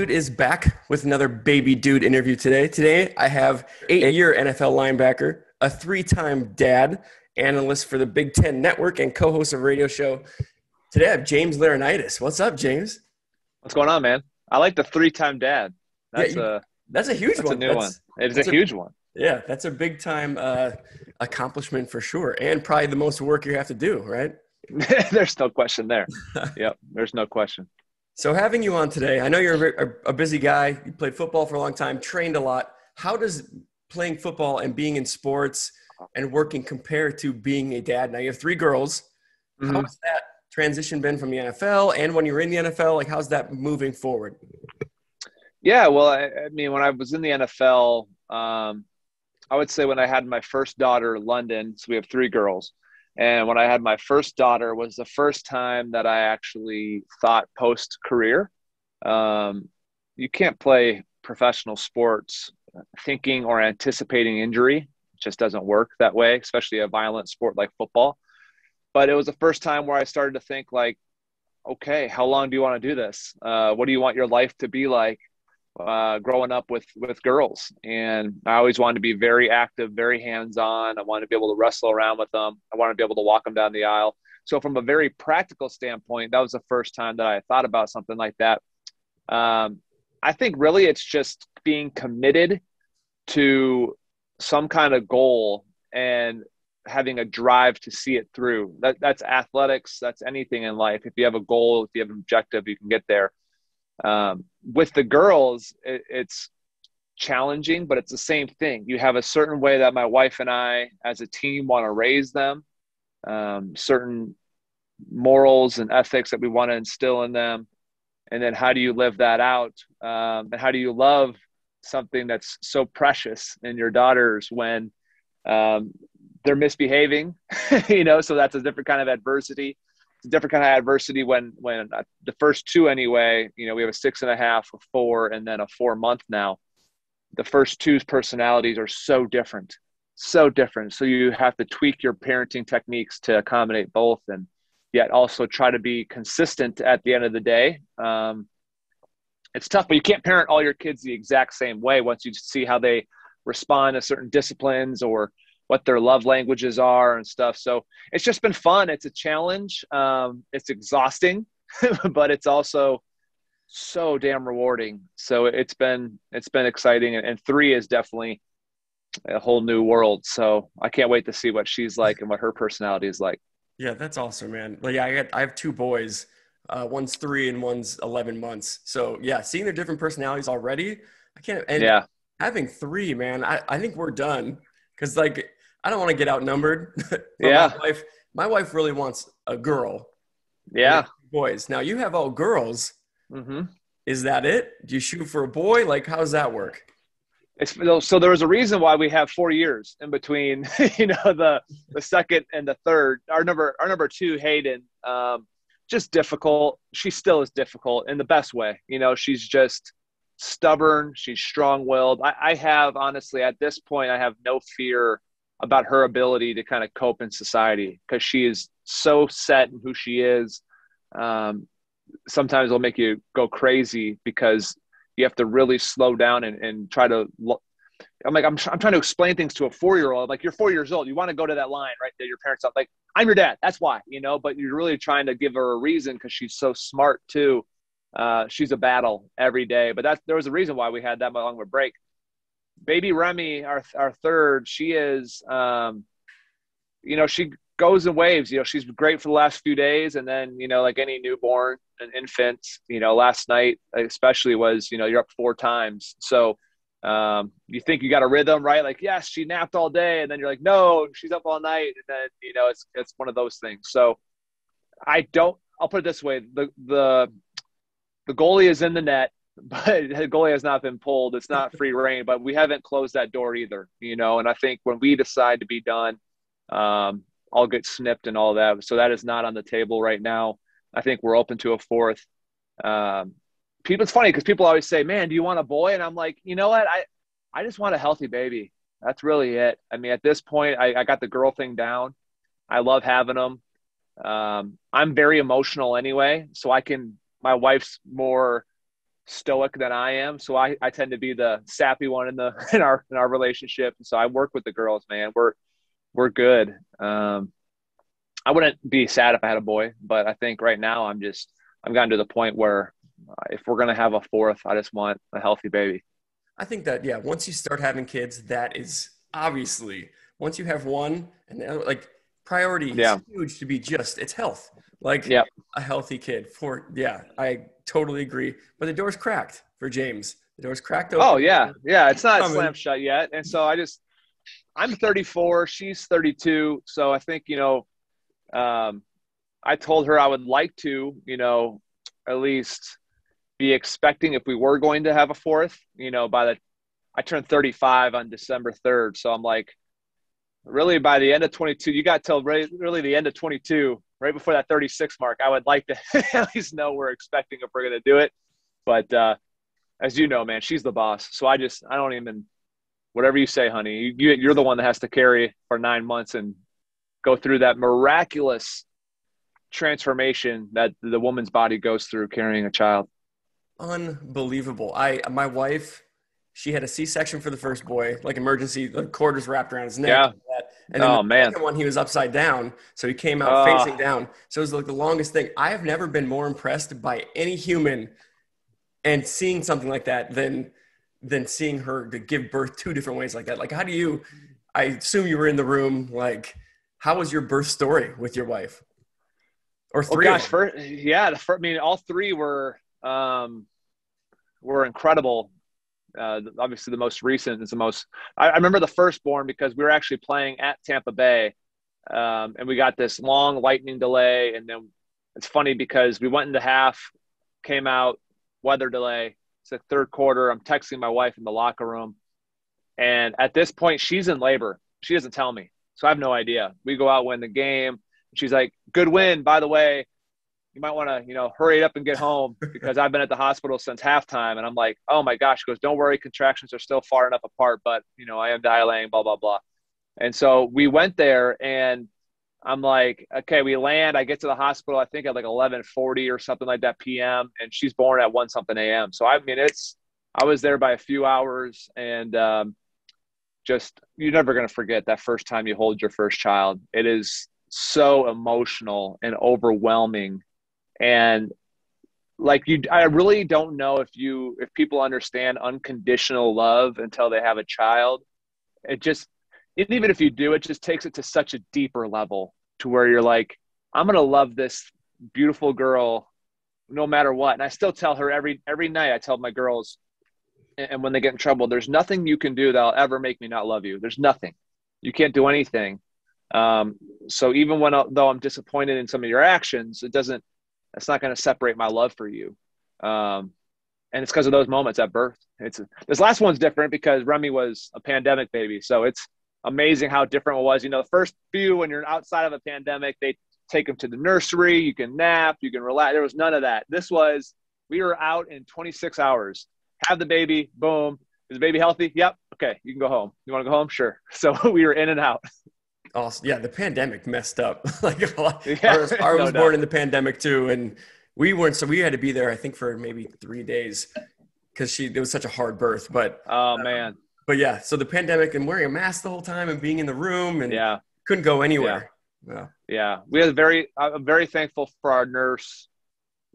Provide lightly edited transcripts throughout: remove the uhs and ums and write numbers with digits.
Dude is back with another Baby Dude interview today. Today, I have 8-year NFL linebacker, a 3-time dad, analyst for the Big Ten Network, and co-host of a radio show. Today, I have James Laurunaitis. What's up, James? What's going on, man? I like the 3-time dad. Yeah, That's a that's a huge that's a one. new one. It's a huge one. Yeah, that's a big time accomplishment for sure, and probably the most work you have to do, right? There's no question there. Yep, there's no question. So having you on today, I know you're a busy guy. You played football for a long time, trained a lot. How does playing football and being in sports and working compare to being a dad? Now you have 3 girls. How has that transition been from the NFL, and when you're in the NFL, like how's that moving forward? Yeah, well, I mean, when I was in the NFL, I would say when I had my first daughter, London, so we have 3 girls. And when I had my first daughter was the first time that I actually thought post-career. You can't play professional sports thinking or anticipating injury. It just doesn't work that way, especially a violent sport like football. But it was the first time where I started to think like, okay, how long do you want to do this? What do you want your life to be like growing up with girls? And I always wanted to be very active, very hands-on. I wanted to be able to wrestle around with them. I wanted to be able to walk them down the aisle. So from a very practical standpoint, that was the first time that I thought about something like that. I think really it's just being committed to some kind of goal and having a drive to see it through. That's athletics. That's anything in life. If you have a goal, if you have an objective, you can get there. With the girls, it's challenging, but it's the same thing. You have a certain way that my wife and I, as a team, want to raise them, certain morals and ethics that we want to instill in them. And then how do you live that out? And how do you love something that's so precious in your daughters when they're misbehaving, so that's a different kind of adversity. It's a different kind of adversity when the first 2 anyway, we have a 6.5, a 4, and then a 4-month now. The first 2's personalities are so different. So you have to tweak your parenting techniques to accommodate both and yet also try to be consistent at the end of the day. It's tough, but you can't parent all your kids the exact same way once you see how they respond to certain disciplines or what their love languages are and stuff. So it's just been fun. It's a challenge. It's exhausting, but it's also so damn rewarding. So it's been exciting. And 3 is definitely a whole new world. So I can't wait to see what she's like and what her personality is like. Yeah, that's awesome, man. Well, yeah, I have 2 boys. One's 3 and one's 11 months. So yeah, seeing their different personalities already, I can't. And having 3, man, I think we're done. Because, like, I don't want to get outnumbered. Yeah. My wife really wants a girl. Yeah. Boys. Now, you have all girls. Mm-hmm. Is that it? Do you shoot for a boy? Like, how does that work? So there was a reason why we have 4 years in between, the second and the third. Our number 2, Hayden, just difficult. She still is difficult in the best way. She's just stubborn. She's strong-willed. I have, honestly, at this point, I have no fear about her ability to kind of cope in society because she is so set in who she is. Sometimes it'll make you go crazy because you have to really slow down and try to I'm trying to explain things to a 4-year-old. Like, you're 4 years old. You want to go to that line, right? That your parents are like, I'm your dad. That's why, but you're really trying to give her a reason because she's so smart too. She's a battle every day, but there was a reason why we had that long of a break. Baby Remy, our 3rd, she is, she goes in waves. She's great for the last few days, and then like any newborn and infant, last night especially was you're up 4 times. So you think you got a rhythm, right? Like, yes, she napped all day, and then you're like, no, she's up all night, and then it's one of those things. So I'll put it this way: the goalie is in the net, but the goalie has not been pulled. It's not free reign, but we haven't closed that door either, and I think when we decide to be done, I'll get snipped and all that. So that is not on the table right now. I think we're open to a 4th. It's funny because people always say, man, do you want a boy? And I'm like, you know what? I just want a healthy baby. That's really it. I mean, at this point, I got the girl thing down. I love having them. I'm very emotional anyway. So my wife's more stoic than I am. So I tend to be the sappy one in the in our relationship. And so I work with the girls, man. We're good. I wouldn't be sad if I had a boy, but I think right now I've gotten to the point where if we're gonna have a fourth, I just want a healthy baby. I think that, yeah, once you start having kids, that is obviously, once you have one, and like priority is Yeah. huge to be just, it's health. Like Yeah. a healthy kid for, yeah, I totally agree. But the door's cracked for James. The door's cracked Oh open. yeah. Yeah. It's not Coming. slammed shut yet. And so I'm 34, she's 32. So I think, I told her I would like to, at least be expecting if we were going to have a fourth, I turned 35 on December 3rd. So I'm like, really by the end of 22, you got till really the end of 22, right before that 36 mark, I would like to at least know we're expecting if we're going to do it. But as you know, man, she's the boss. So I don't even, whatever you say, honey, you're the one that has to carry for 9 months and go through that miraculous transformation that the woman's body goes through carrying a child. Unbelievable. My wife, she had a C-section for the first boy, like emergency, the cord was wrapped around his neck. Yeah. And then Oh the man. second one, he was upside down. So he came out facing down. So it was like the longest thing. I have never been more impressed by any human and seeing something like that than seeing her to give birth two different ways like that. Like, I assume you were in the room. Like, how was your birth story with your wife? Or three of them? All three were incredible. Obviously, the most recent is the most. I remember the firstborn because we were actually playing at Tampa Bay, and we got this long lightning delay. And then it's funny because we went into half, came out, weather delay. It's the third quarter. I'm texting my wife in the locker room, and at this point, she's in labor. She doesn't tell me, so I have no idea. We go out, win the game. She's like, "Good win, by the way. You might want to, hurry up and get home because I've been at the hospital since halftime." And I'm like, "Oh my gosh." She goes, "Don't worry. Contractions are still far enough apart, but I am dilating, blah, blah, blah." And so we went there and I'm like, okay, we land, I get to the hospital, I think at like 11:40 or something like that PM, and she's born at 1 something AM. So I was there by a few hours, and you're never going to forget that first time you hold your first child. It is so emotional and overwhelming. And I really don't know if people understand unconditional love until they have a child. Even if you do, it just takes it to such a deeper level to where you're like, I'm going to love this beautiful girl no matter what. And I still tell her every night, I tell my girls, and when they get in trouble, there's nothing you can do that'll ever make me not love you. There's nothing. You can't do anything. So even though I'm disappointed in some of your actions, it's not going to separate my love for you. And it's because of those moments at birth. This last one's different because Remy was a pandemic baby. So it's amazing how different it was. The first few, when you're outside of a pandemic, they take them to the nursery. You can nap, you can relax. There was none of that. We were out in 26 hours. Have the baby, boom. Is the baby healthy? Yep. Okay, you can go home. You want to go home? Sure. So we were in and out. Awesome. Yeah, the pandemic messed up. Like Yeah, I was no born doubt. in the pandemic too, and we weren't. So we had to be there, I think, for maybe 3 days because it was such a hard birth. Oh man. But yeah, so the pandemic and wearing a mask the whole time and being in the room and Yeah. couldn't go Yeah. anywhere. Yeah. I'm very thankful for our nurse.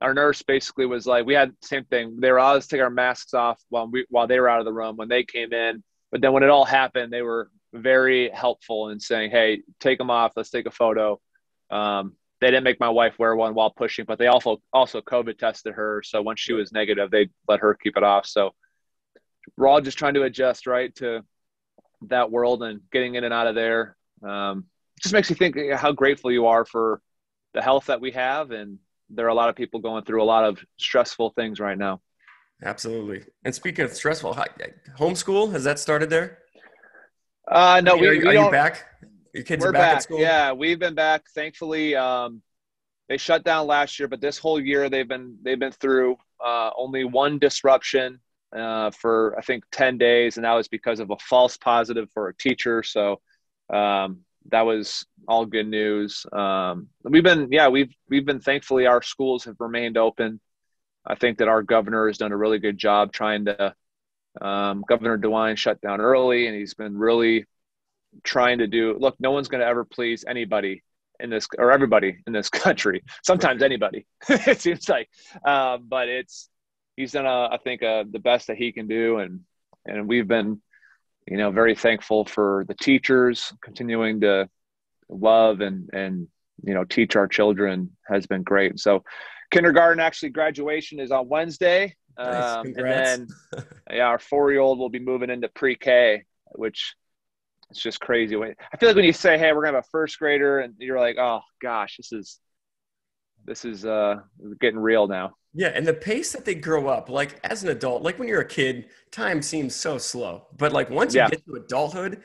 Our nurse basically was like, we had the same thing. They were always taking our masks off while they were out of the room when they came in. But then when it all happened, they were very helpful in saying, "Hey, take them off. Let's take a photo." They didn't make my wife wear one while pushing, but they also COVID tested her. So when she was negative, they let her keep it off. So we're all just trying to adjust, right, to that world and getting in and out of there. Just makes you think how grateful you are for the health that we have. And there are a lot of people going through a lot of stressful things right now. Absolutely. And speaking of stressful, homeschool, has that started there? No, are you back? Your kids are back at school? Yeah, we've been back. Thankfully, they shut down last year, but this whole year they've been through only one disruption for I think 10 days, and that was because of a false positive for a teacher. So that was all good news. We've been thankfully our schools have remained open. I think that our governor has done a really good job trying to, Governor DeWine shut down early, and he's been really trying to look, no one's going to ever please anybody in this, or everybody in this country. Sometimes anybody, it seems like, but he's done, I think, the best that he can do. And we've been, very thankful for the teachers continuing to love and teach our children has been great. So kindergarten, actually graduation is on Wednesday. Nice. And Congrats. then our 4-year-old will be moving into pre-K, which it's just crazy. I feel like when you say, hey, we're going to have a first grader, and you're like, oh gosh, this is getting real now. Yeah, and the pace that they grow up, like as an adult, like when you're a kid, time seems so slow. But like once you Yeah. get to adulthood,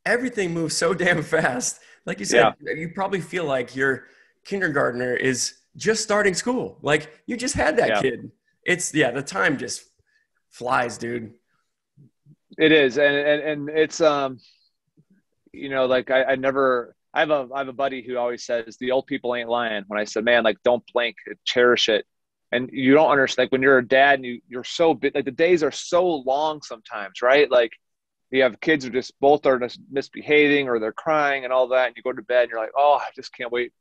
everything moves so damn fast. Like you Yeah. said, you probably feel like your kindergartner is just starting school. Like you just had that Yeah. kid. The time just flies, dude. It is. And it's, like I have a buddy who always says the old people ain't lying. When I said, man, like don't blink, cherish it. And you don't understand, like when you're a dad and you're so big, like the days are so long sometimes, right? Like you have kids who just both are just misbehaving or they're crying and all that. And you go to bed and you're like, oh, I just can't wait.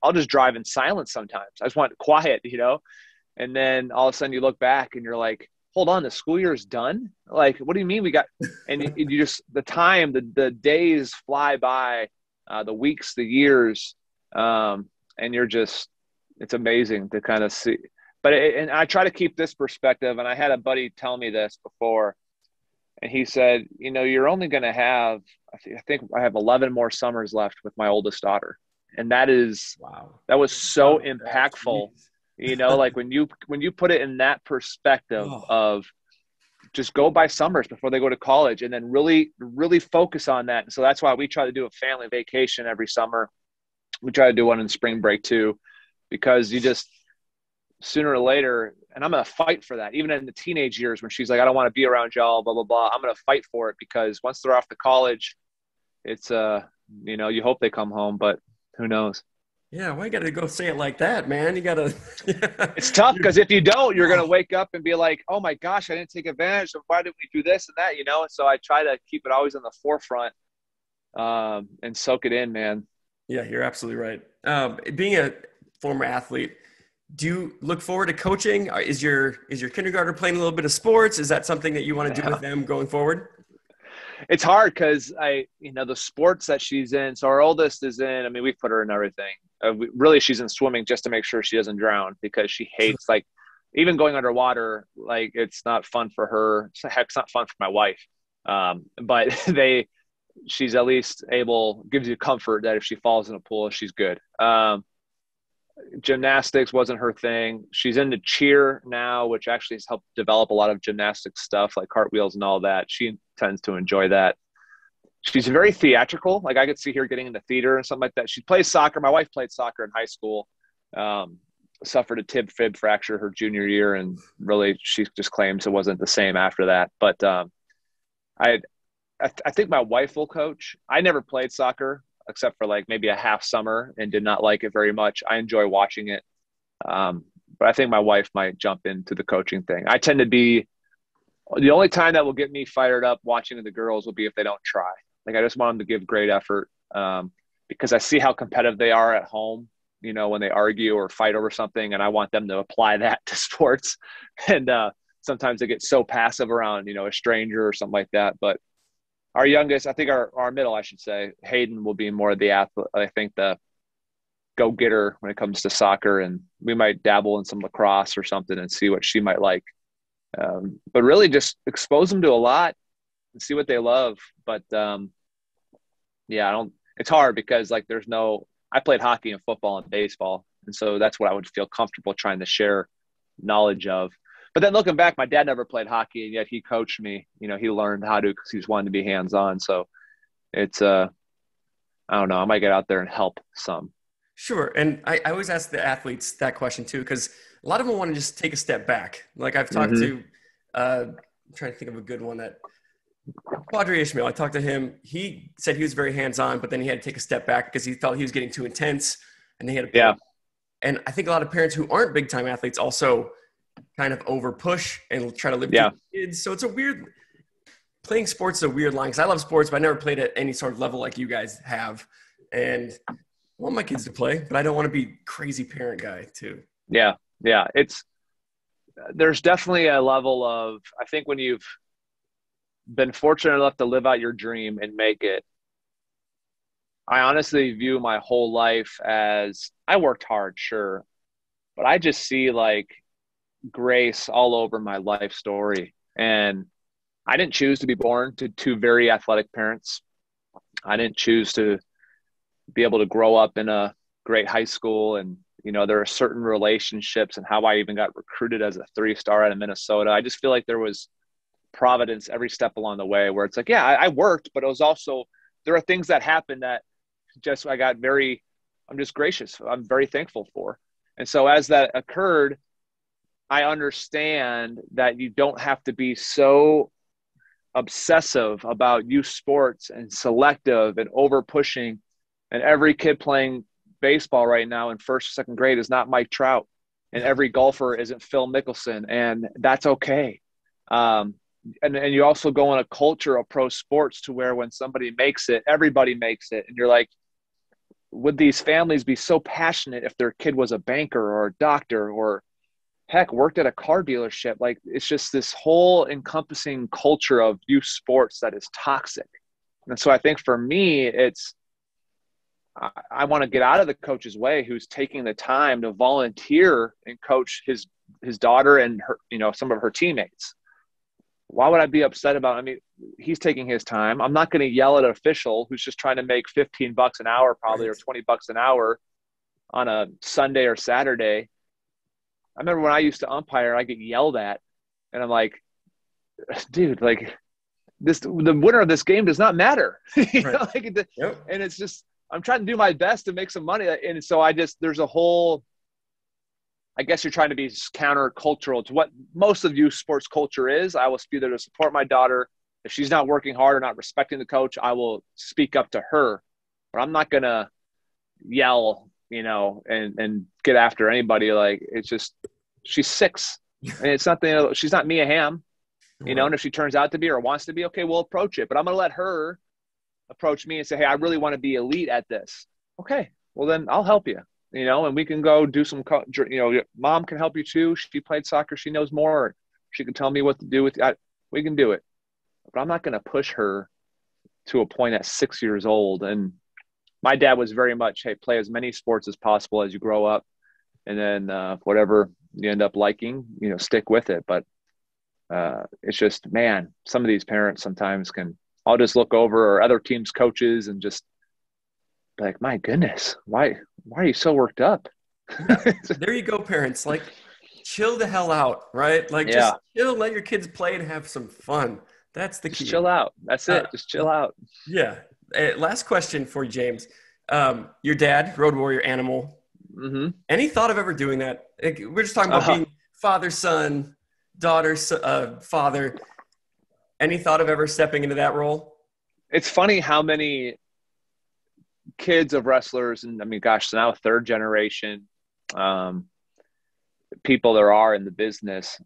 I'll just drive in silence sometimes. I just want quiet, And then all of a sudden you look back and you're like, hold on, the school year is done? Like, what do you mean and you just, the time, the days fly by, the weeks, the years, and it's amazing to kind of see. But and I try to keep this perspective, and I had a buddy tell me this before, and he said, you're only going to have, I think I have 11 more summers left with my oldest daughter. And that was so impactful, like when you put it in that perspective of just go by summers before they go to college and then really, really focus on that. And so that's why we try to do a family vacation every summer. We try to do one in spring break too, because you just, sooner or later, and I'm going to fight for that. Even in the teenage years when she's like, I don't want to be around y'all, blah, blah, blah. I'm going to fight for it because once they're off to college, it's, you hope they come home, but who knows? Yeah, why you gotta go say it like that, man? You gotta. It's tough because if you don't, you're going to wake up and be like, oh my gosh, I didn't take advantage of, why didn't we do this and that, And so I try to keep it always on the forefront, and soak it in, man. Yeah, you're absolutely right. Being a former athlete, do you look forward to coaching? Is your kindergartner playing a little bit of sports? Is that something that you want to do with them going forward? It's hard because the sports that she's in. So our oldest is in, we've put her in everything. Really, she's in swimming just to make sure she doesn't drown because she hates, like, even going underwater. Like, it's not fun for her. It's not fun for my wife. But she's at least gives you comfort that if she falls in a pool, she's good. Gymnastics wasn't her thing. She's into cheer now, which actually has helped develop a lot of gymnastic stuff like cartwheels and all that. She tends to enjoy that. She's very theatrical. Like I could see her getting into theater and something like that. She plays soccer. My wife played soccer in high school, suffered a tib fib fracture her junior year. And really, she just claims it wasn't the same after that. But I think my wife will coach. I never played soccer except for like maybe a half summer and did not like it very much. I enjoy watching it. But I think my wife might jump into the coaching thing. I tend to be the only time that will get me fired up watching the girls will be if they don't try. Like I just want them to give great effort, because I see how competitive they are at home, when they argue or fight over something, and I want them to apply that to sports. And sometimes they get so passive around, a stranger or something like that. But our youngest, I think our middle, I should say, Hayden will be more of the athlete. I think the go-getter when it comes to soccer, and we might dabble in some lacrosse or something and see what she might like. But really just expose them to a lot and see what they love. But it's hard because like I played hockey and football and baseball. And so that's what I would feel comfortable trying to share knowledge of. But then looking back, my dad never played hockey, and yet he coached me. He learned how to because he was wanting to be hands-on. So it's, I don't know, I might get out there and help some. Sure. And I always ask the athletes that question too, because a lot of them want to just take a step back. Like I've talked to, I'm trying to think of a good one Quadri Ishmael. I talked to him. He said he was very hands-on, but then he had to take a step back because he felt he was getting too intense and he had to. Yeah. And I think a lot of parents who aren't big-time athletes also kind of over push and try to live through Yeah. the kids. So it's a weird playing sports is a weird line because I love sports, but I never played at any sort of level like you guys have. And I want my kids to play, but I don't want to be crazy parent guy too. Yeah. Yeah. There's definitely a level of, I think when you've been fortunate enough to live out your dream and make it, I honestly view my whole life as I worked hard, sure, but I just see like grace all over my life story. And I didn't choose to be born to two very athletic parents. I didn't choose to be able to grow up in a great high school. And, there are certain relationships and how I even got recruited as a 3-star out of Minnesota. I just feel like there was providence every step along the way where it's like, yeah, I worked, but it was also, there are things that happened that just, I'm just gracious. I'm very thankful for. And so as that occurred, I understand that you don't have to be so obsessive about youth sports and selective and over pushing. And every kid playing baseball right now in first or second grade is not Mike Trout, and every golfer isn't Phil Mickelson, and that's okay. And you also go in a culture of pro sports to where when somebody makes it, everybody makes it. And you're like, would these families be so passionate if their kid was a banker or a doctor or heck worked at a car dealership? Like, it's just this whole encompassing culture of youth sports that is toxic. And so I think for me, I want to get out of the coach's way who's taking the time to volunteer and coach his daughter and her, some of her teammates. Why would I be upset about it? I mean, he's taking his time. I'm not going to yell at an official who's just trying to make $15 an hour probably, or $20 an hour on a Sunday or Saturday. I remember when I used to umpire, I get yelled at, and I'm like, dude, like the winner of this game does not matter. And it's just, I'm trying to do my best to make some money. And so there's a whole, I guess you're trying to be counter-cultural to what most of youth sports culture is. I will be there to support my daughter. If she's not working hard or not respecting the coach, I will speak up to her. But I'm not going to yell, and get after anybody. Like, it's just, she's 6. And it's nothing, she's not Mia Hamm, and if she turns out to be or wants to be, okay, we'll approach it. But I'm going to let her approach me and say, hey, I really want to be elite at this. Okay, well then I'll help you, and we can go do some, mom can help you too. She played soccer. She knows more. She can tell me what to do with it. We can do it. But I'm not going to push her to a point at 6 years old. And my dad was very much, hey, play as many sports as possible as you grow up. And then whatever you end up liking, stick with it. But it's just, man, some of these parents sometimes I'll just look over or other teams' coaches and just be like, my goodness, why are you so worked up? There you go, parents. Like, chill the hell out, right? Like, just chill, let your kids play and have some fun. That's the key. Just chill out. That's it. Just chill out. Yeah. Last question for you, James. Your dad, road warrior, animal. Mm-hmm. Any thought of ever doing that? Like, we're just talking about being father, son, daughter, father. Any thought of ever stepping into that role? It's funny how many kids of wrestlers, and I mean, gosh, now 3rd generation people there are in the business.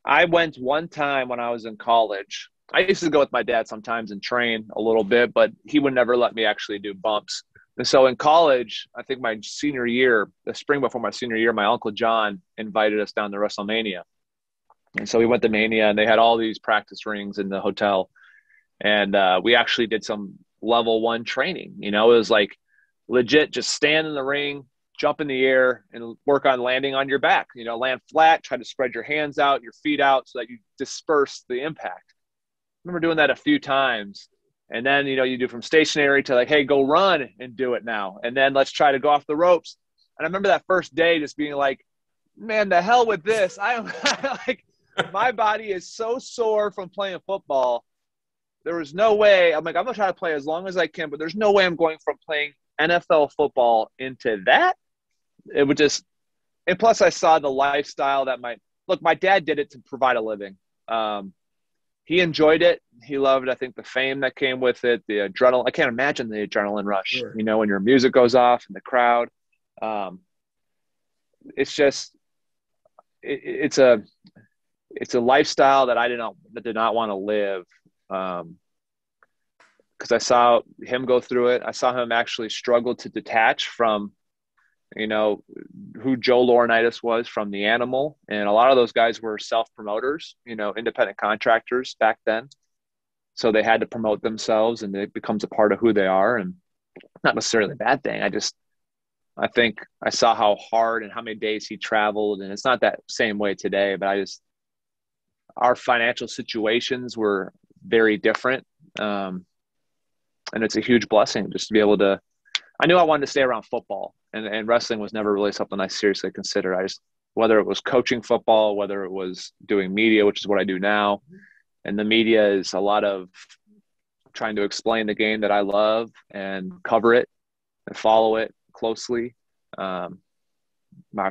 I went one time when I was in college. I used to go with my dad sometimes and train a little bit, but he would never let me actually do bumps. And so in college, I think my senior year, the spring before my senior year, my Uncle John invited us down to WrestleMania. And so we went to Mania, and they had all these practice rings in the hotel. And we actually did some level 1 training. It was like legit, just stand in the ring, jump in the air, and work on landing on your back. Land flat, try to spread your hands out, your feet out so that you disperse the impact. I remember doing that a few times. And then, you do from stationary to like, hey, go run and do it now. And then let's try to go off the ropes. And I remember that first day just being like, man, the hell with this. I'm like, my body is so sore from playing football. There was no way. I'm like, I'm going to try to play as long as I can, but there's no way I'm going from playing NFL football into that. It would just – and plus I saw the lifestyle that my dad did it to provide a living. He enjoyed it. He loved, I think, the fame that came with it, the adrenaline. I can't imagine the adrenaline rush, Sure. When your music goes off in the crowd. It's just – it's a lifestyle that I did not want to live. Because I saw him go through it. I saw him actually struggle to detach from, who Joe Laurunaitis was from the animal. And a lot of those guys were self-promoters, independent contractors back then. So they had to promote themselves, and it becomes a part of who they are, and not necessarily a bad thing. I think I saw how hard and how many days he traveled, and it's not that same way today, but our financial situations were very different. And it's a huge blessing just to be able to, I knew I wanted to stay around football, and wrestling was never really something I seriously considered. Whether it was coaching football, whether it was doing media, which is what I do now. And the media is a lot of trying to explain the game that I love and cover it and follow it closely. I've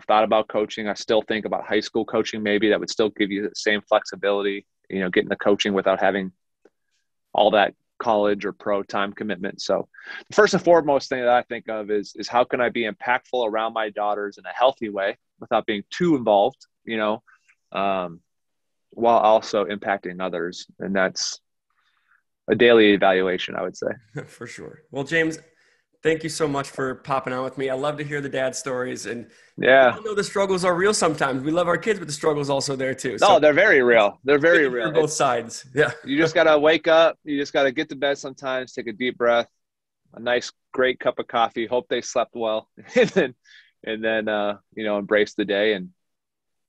thought about coaching. I still think about high school coaching. Maybe that would still give you the same flexibility, getting the coaching without having all that college or pro time commitment. So the first and foremost thing that I think of is how can I be impactful around my daughters in a healthy way without being too involved, while also impacting others. And that's a daily evaluation, I would say. For sure. Well, James, thank you so much for popping on with me. I love to hear the dad stories, and yeah, we all know the struggles are real sometimes. We love our kids, but the struggles also there too. No, they're very real. They're very real. Both sides. Yeah. You just got to wake up. You just got to get to bed sometimes, take a deep breath, a nice, great cup of coffee, hope they slept well, and then embrace the day and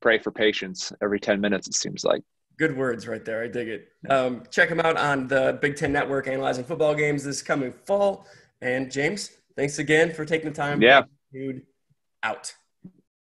pray for patience every 10 minutes, it seems like. Good words right there. I dig it. Check them out on the Big Ten Network, analyzing football games this coming fall. And James, thanks again for taking the time. Yeah. Dude, out.